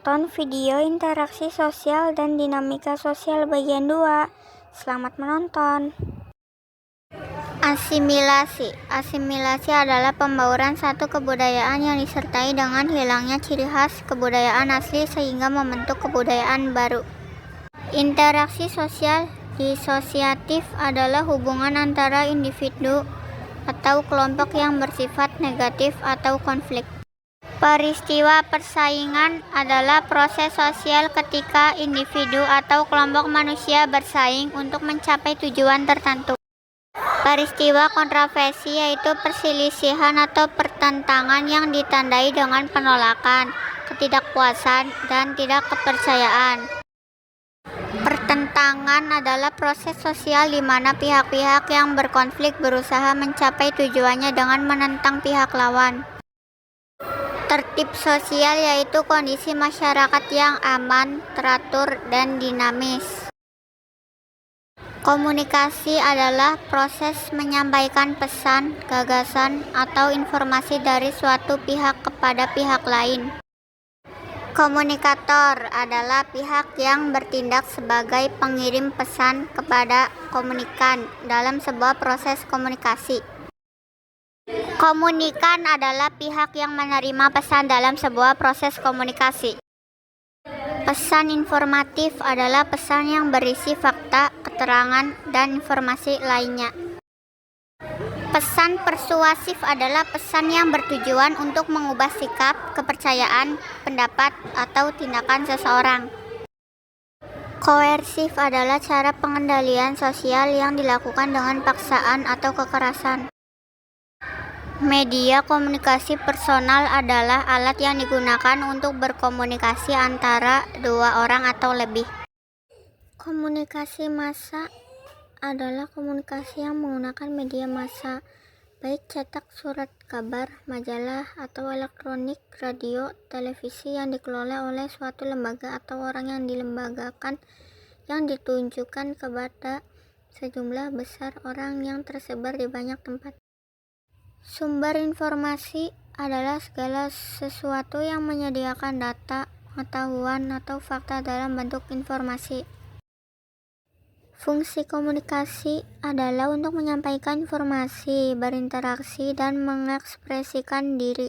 menonton video interaksi sosial dan dinamika sosial bagian 2. Selamat menonton. Asimilasi. Asimilasi adalah pembauran satu kebudayaan yang disertai dengan hilangnya ciri khas kebudayaan asli sehingga membentuk kebudayaan baru. Interaksi sosial disosiatif adalah hubungan antara individu atau kelompok yang bersifat negatif atau konflik. Peristiwa persaingan adalah proses sosial ketika individu atau kelompok manusia bersaing untuk mencapai tujuan tertentu. Peristiwa kontroversi yaitu perselisihan atau pertentangan yang ditandai dengan penolakan, ketidakpuasan, dan tidak kepercayaan. Pertentangan adalah proses sosial di mana pihak-pihak yang berkonflik berusaha mencapai tujuannya dengan menentang pihak lawan. Tertib sosial yaitu kondisi masyarakat yang aman, teratur, dan dinamis. Komunikasi adalah proses menyampaikan pesan, gagasan, atau informasi dari suatu pihak kepada pihak lain. Komunikator adalah pihak yang bertindak sebagai pengirim pesan kepada komunikan dalam sebuah proses komunikasi. Komunikan adalah pihak yang menerima pesan dalam sebuah proses komunikasi. Pesan informatif adalah pesan yang berisi fakta, keterangan, dan informasi lainnya. Pesan persuasif adalah pesan yang bertujuan untuk mengubah sikap, kepercayaan, pendapat, atau tindakan seseorang. Koersif adalah cara pengendalian sosial yang dilakukan dengan paksaan atau kekerasan. Media komunikasi personal adalah alat yang digunakan untuk berkomunikasi antara dua orang atau lebih. Komunikasi massa adalah komunikasi yang menggunakan media massa, baik cetak, surat kabar, majalah, atau elektronik, radio, televisi yang dikelola oleh suatu lembaga atau orang yang dilembagakan yang ditunjukkan kepada sejumlah besar orang yang tersebar di banyak tempat. Sumber informasi adalah segala sesuatu yang menyediakan data, pengetahuan, atau fakta dalam bentuk informasi. Fungsi komunikasi adalah untuk menyampaikan informasi, berinteraksi, dan mengekspresikan diri.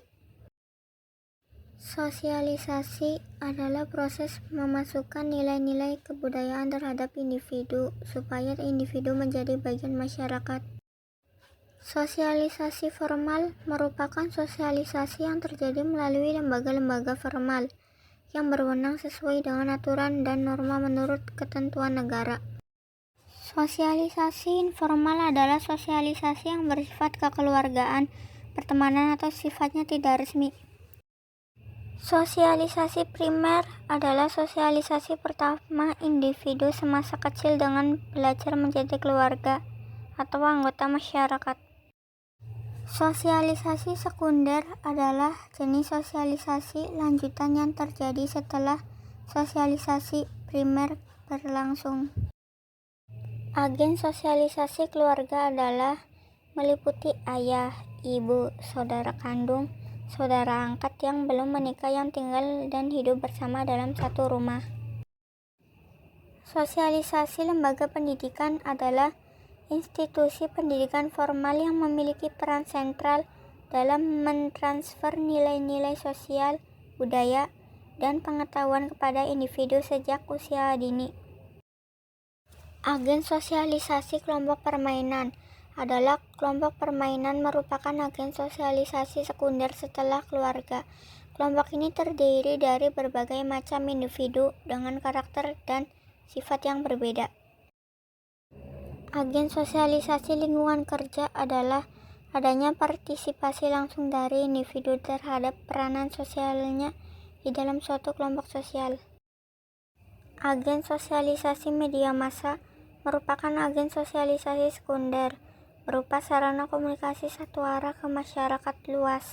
Sosialisasi adalah proses memasukkan nilai-nilai kebudayaan terhadap individu supaya individu menjadi bagian masyarakat. Sosialisasi formal merupakan sosialisasi yang terjadi melalui lembaga-lembaga formal yang berwenang sesuai dengan aturan dan norma menurut ketentuan negara. Sosialisasi informal adalah sosialisasi yang bersifat kekeluargaan, pertemanan, atau sifatnya tidak resmi. Sosialisasi primer adalah sosialisasi pertama individu semasa kecil dengan belajar menjadi keluarga atau anggota masyarakat. Sosialisasi sekunder adalah jenis sosialisasi lanjutan yang terjadi setelah sosialisasi primer berlangsung. Agen sosialisasi keluarga adalah meliputi ayah, ibu, saudara kandung, saudara angkat yang belum menikah yang tinggal dan hidup bersama dalam satu rumah. Sosialisasi lembaga pendidikan adalah institusi pendidikan formal yang memiliki peran sentral dalam mentransfer nilai-nilai sosial, budaya, dan pengetahuan kepada individu sejak usia dini. Agen sosialisasi kelompok permainan adalah kelompok permainan merupakan agen sosialisasi sekunder setelah keluarga. Kelompok ini terdiri dari berbagai macam individu dengan karakter dan sifat yang berbeda. Agen sosialisasi lingkungan kerja adalah adanya partisipasi langsung dari individu terhadap peranan sosialnya di dalam suatu kelompok sosial. Agen sosialisasi media massa merupakan agen sosialisasi sekunder berupa sarana komunikasi satu arah ke masyarakat luas.